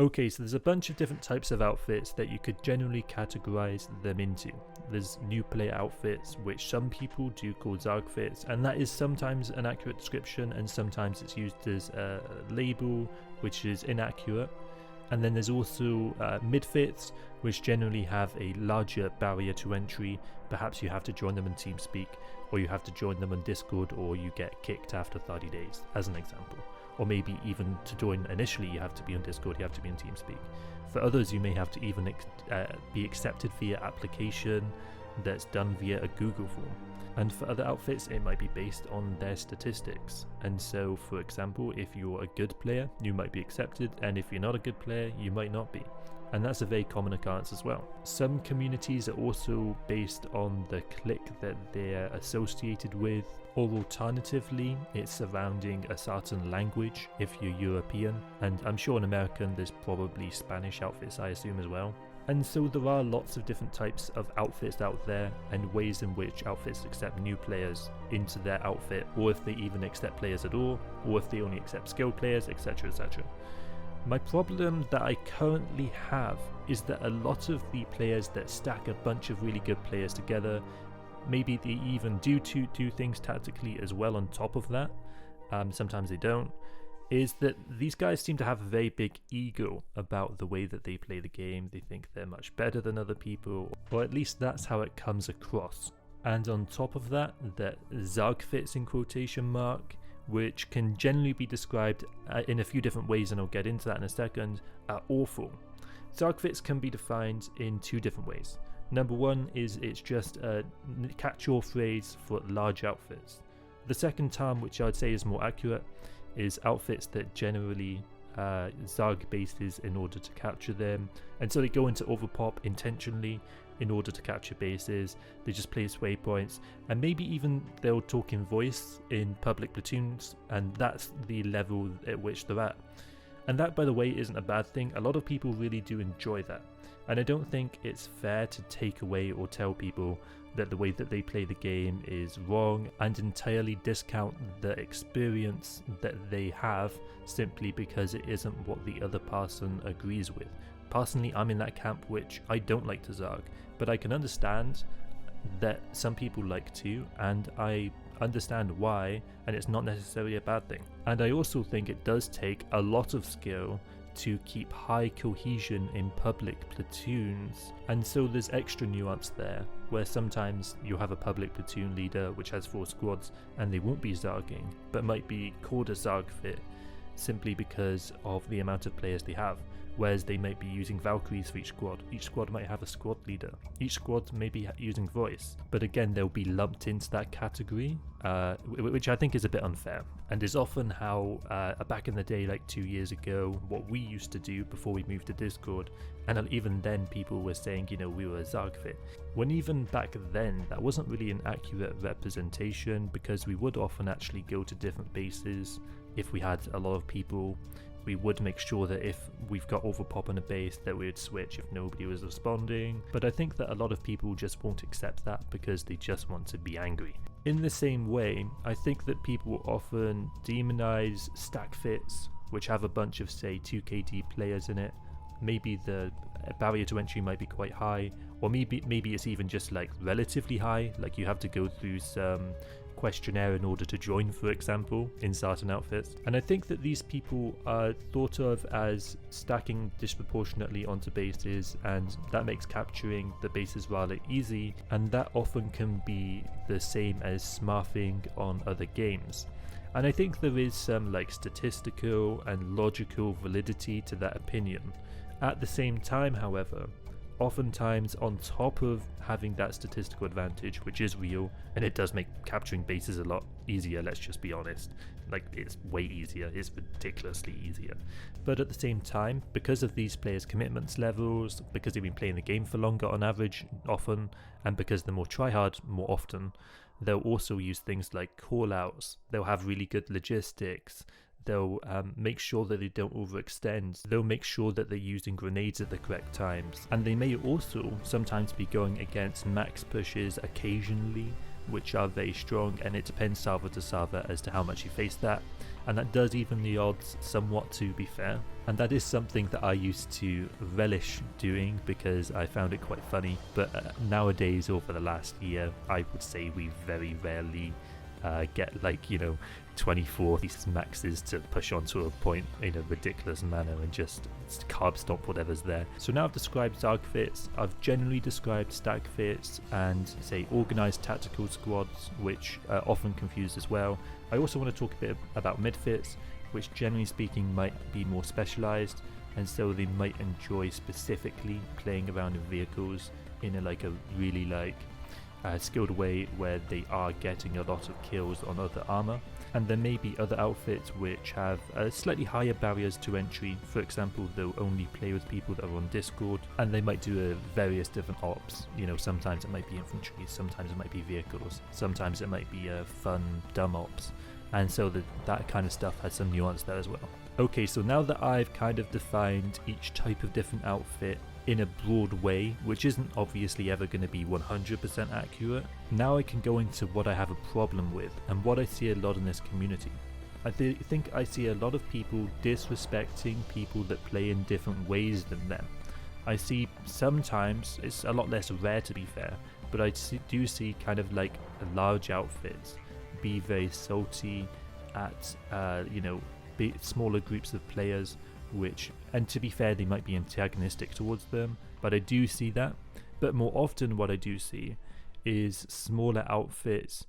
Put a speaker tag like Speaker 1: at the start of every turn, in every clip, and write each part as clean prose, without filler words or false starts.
Speaker 1: Okay, so there's a bunch of different types of outfits that you could generally categorize them into. There's new player outfits, which some people do call Zergfits, and that is sometimes an accurate description, and sometimes it's used as a label, which is inaccurate. And then there's also Midfits, which generally have a larger barrier to entry. Perhaps you have to join them in TeamSpeak, or you have to join them on Discord, or you get kicked after 30 days, as an example. Or maybe even to join initially you have to be on Discord, you have to be on TeamSpeak. For others you may have to even be accepted via application that's done via a Google form. And for other outfits it might be based on their statistics. And so for example, if you're a good player you might be accepted, and if you're not a good player you might not be. And that's a very common occurrence as well. Some communities are also based on the clique that they're associated with, or alternatively it's surrounding a certain language if you're European, and I'm sure in American there's probably Spanish outfits I assume as well. And so there are lots of different types of outfits out there, and ways in which outfits accept new players into their outfit, or if they even accept players at all, or if they only accept skilled players, etc, etc. My problem that I currently have is that a lot of the players that stack a bunch of really good players together, maybe they even do things tactically as well on top of that, sometimes they don't, is that these guys seem to have a very big ego about the way that they play the game. They think they're much better than other people, or at least that's how it comes across. And on top of that, that Zergfits in quotation mark, which can generally be described in a few different ways, and I'll get into that in a second, are awful. Zergfits can be defined in two different ways. Number one is it's just a catch-all phrase for large outfits. The second term, which I'd say is more accurate, is outfits that generally Zerg bases in order to capture them, and so they go into overpop intentionally in order to capture bases. They just place waypoints, and maybe even they'll talk in voice in public platoons, and that's the level at which they're at. And that, by the way, isn't a bad thing. A lot of people really do enjoy that, and I don't think it's fair to take away or tell people that the way that they play the game is wrong and entirely discount the experience that they have simply because it isn't what the other person agrees with. Personally, I'm in that camp which I don't like to Zerg, but I can understand that some people like to, and I understand why, and it's not necessarily a bad thing. And I also think it does take a lot of skill to keep high cohesion in public platoons, and so there's extra nuance there, where sometimes you'll have a public platoon leader which has 4 squads and they won't be Zerging, but might be called a Zergfit simply because of the amount of players they have, whereas they might be using Valkyries for each squad. Each squad might have a squad leader. Each squad may be using voice, but again they'll be lumped into that category, which I think is a bit unfair, and is often how back in the day, like 2 years ago, what we used to do before we moved to Discord, and even then people were saying, you know, we were a Zergfit, when even back then that wasn't really an accurate representation, because we would often actually go to different bases. If we had a lot of people, we would make sure that if we've got overpop on a base that we would switch if nobody was responding, but I think that a lot of people just won't accept that because they just want to be angry. In the same way, I think that people often demonize Stackfits, which have a bunch of say 2KD players in it. Maybe the barrier to entry might be quite high, or maybe it's even just like relatively high, like you have to go through some questionnaire in order to join, for example, in certain outfits. And I think that these people are thought of as stacking disproportionately onto bases, and that makes capturing the bases rather easy, and that often can be the same as smurfing on other games. And I think there is some like statistical and logical validity to that opinion. At the same time, however, oftentimes on top of having that statistical advantage, which is real, and it does make capturing bases a lot easier, let's just be honest, like it's way easier, it's ridiculously easier, but at the same time, because of these players' commitments levels, because they've been playing the game for longer on average often, and because they're more tryhard more often, they'll also use things like callouts, they'll have really good logistics, they'll make sure that they don't overextend, they'll make sure that they're using grenades at the correct times, and they may also sometimes be going against max pushes occasionally, which are very strong, and it depends server to server as to how much you face that, and that does even the odds somewhat, to be fair. And that is something that I used to relish doing because I found it quite funny, but nowadays, over the last year, I would say we very rarely get, like, 24 maxes to push onto a point in a ridiculous manner and just carb stomp whatever's there. So now I've described Zergfits, I've generally described Stackfits and, say, organized tactical squads, which are often confused as well. I also want to talk a bit about Midfits, which generally speaking might be more specialized, and so they might enjoy specifically playing around in vehicles in a really skilled way where they are getting a lot of kills on other armor. And there may be other outfits which have slightly higher barriers to entry. For example, they'll only play with people that are on Discord, and they might do various different ops. Sometimes it might be infantry, sometimes it might be vehicles, sometimes it might be fun dumb ops, and so that kind of stuff has some nuance there as well. Okay, so now that I've kind of defined each type of different outfit in a broad way, which isn't obviously ever going to be 100% accurate, now I can go into what I have a problem with and what I see a lot in this community. I think I see a lot of people disrespecting people that play in different ways than them. I see sometimes, it's a lot less rare to be fair, but I do see kind of like large outfits be very salty at smaller groups of players, and to be fair, they might be antagonistic towards them, but I do see that. But more often what I do see is smaller outfits,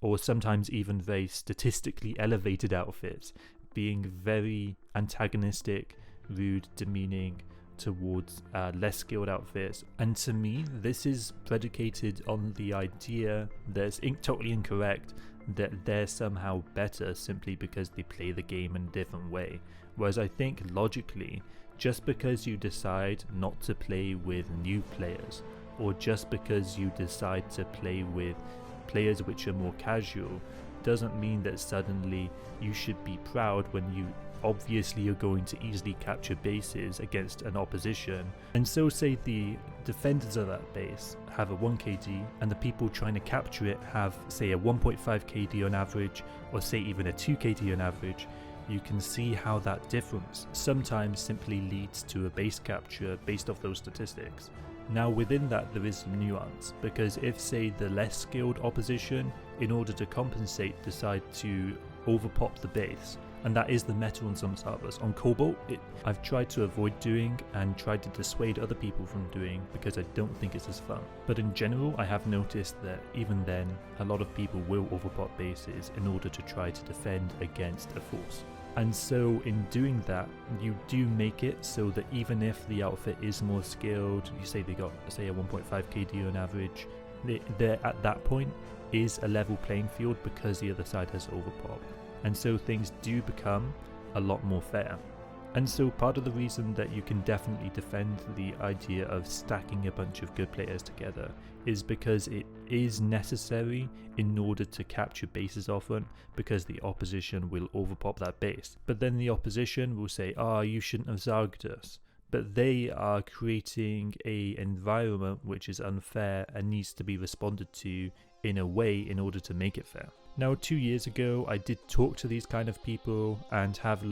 Speaker 1: or sometimes even very statistically elevated outfits, being very antagonistic, rude, demeaning towards less skilled outfits. And to me, this is predicated on the idea that's totally incorrect, that they're somehow better simply because they play the game in a different way. Whereas I think logically, just because you decide not to play with new players, or just because you decide to play with players which are more casual, doesn't mean that suddenly you should be proud when you obviously are going to easily capture bases against an opposition. And so say the defenders of that base have a 1 KD and the people trying to capture it have, say, a 1.5 KD on average, or say even a 2 KD on average. You can see how that difference sometimes simply leads to a base capture based off those statistics. Now within that there is some nuance, because if, say, the less skilled opposition, in order to compensate, decide to overpop the base, and that is the meta on some servers. On Cobalt, I've tried to avoid doing and tried to dissuade other people from doing because I don't think it's as fun. But in general, I have noticed that even then, a lot of people will overpop bases in order to try to defend against a force. And so in doing that, you do make it so that even if the outfit is more skilled, you say they got, say, a 1.5 KD on average, there at that point is a level playing field because the other side has overpop. And so things do become a lot more fair. And so part of the reason that you can definitely defend the idea of stacking a bunch of good players together is because it is necessary in order to capture bases often, because the opposition will overpop that base. But then the opposition will say, you shouldn't have zarged us. But they are creating an environment which is unfair and needs to be responded to in a way in order to make it fair. Now 2 years ago I did talk to these kind of people and have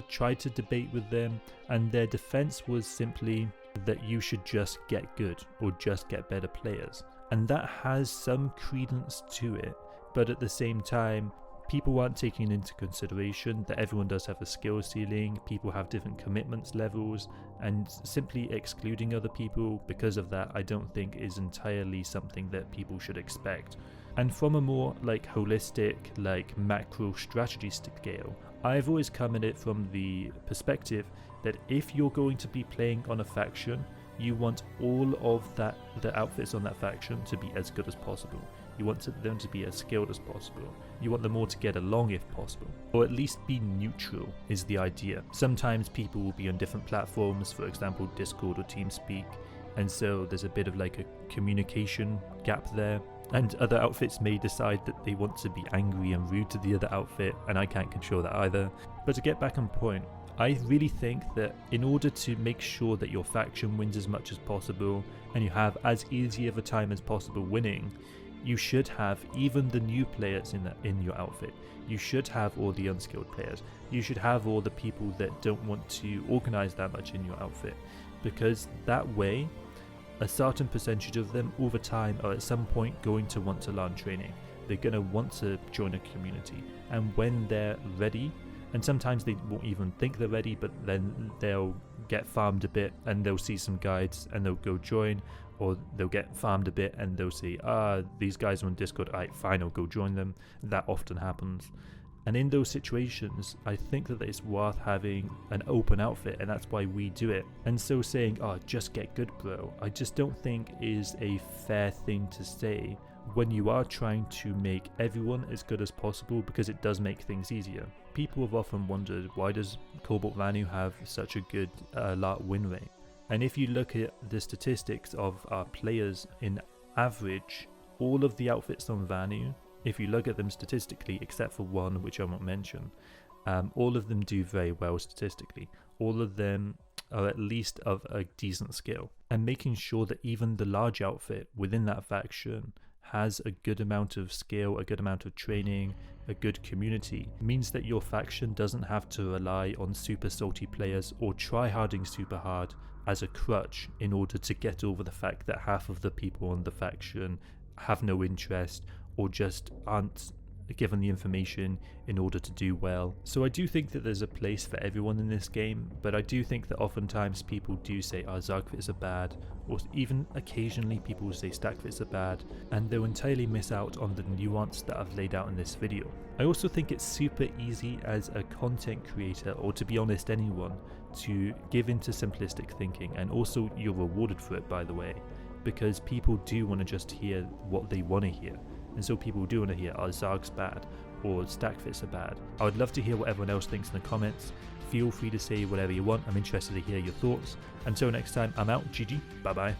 Speaker 1: tried to debate with them, and their defense was simply that you should just get good or just get better players. And that has some credence to it, but at the same time people aren't taking into consideration that everyone does have a skill ceiling, people have different commitments levels, and simply excluding other people because of that I don't think is entirely something that people should expect. And from a more holistic, macro strategy scale, I've always come at it from the perspective that if you're going to be playing on a faction, you want all of the outfits on that faction to be as good as possible. You want them to be as skilled as possible. You want them all to get along if possible, or at least be neutral is the idea. Sometimes people will be on different platforms, for example Discord or TeamSpeak, and so there's a bit of a communication gap there. And other outfits may decide that they want to be angry and rude to the other outfit, and I can't control that either. But to get back on point, I really think that in order to make sure that your faction wins as much as possible and you have as easy of a time as possible winning, You should have even the new players in your outfit. You should have all the unskilled players. You should have all the people that don't want to organize that much in your outfit, because that way a certain percentage of them over time are at some point going to want to learn training. They're going to want to join a community, and when they're ready, and sometimes they won't even think they're ready, but then they'll get farmed a bit and they'll see some guides and they'll go join, or they'll get farmed a bit and they'll say, these guys are on Discord, alright, fine, I'll go join them. That often happens. And in those situations, I think that it's worth having an open outfit, and that's why we do it. And so saying, just get good, bro, I just don't think is a fair thing to say when you are trying to make everyone as good as possible, because it does make things easier. People have often wondered, why does Cobalt Vanu have such a good alert win rate? And if you look at the statistics of our players in average, all of the outfits on Vanu, if you look at them statistically, except for one which I won't mention, all of them do very well statistically. All of them are at least of a decent skill. And making sure that even the large outfit within that faction has a good amount of skill, a good amount of training, a good community, means that your faction doesn't have to rely on super salty players or try-harding super hard as a crutch in order to get over the fact that half of the people on the faction have no interest or just aren't given the information in order to do well. So I do think that there's a place for everyone in this game, but I do think that oftentimes people do say, Zergfits are bad, or even occasionally people say Stackfits are bad, and they'll entirely miss out on the nuance that I've laid out in this video. I also think it's super easy as a content creator, or to be honest anyone, to give into simplistic thinking, and also you're rewarded for it, by the way, because people do want to just hear what they want to hear. And so people do want to hear, Zerg's bad, or Stackfits are bad. I would love to hear what everyone else thinks in the comments. Feel free to say whatever you want. I'm interested to hear your thoughts. Until next time, I'm out. GG. Bye bye.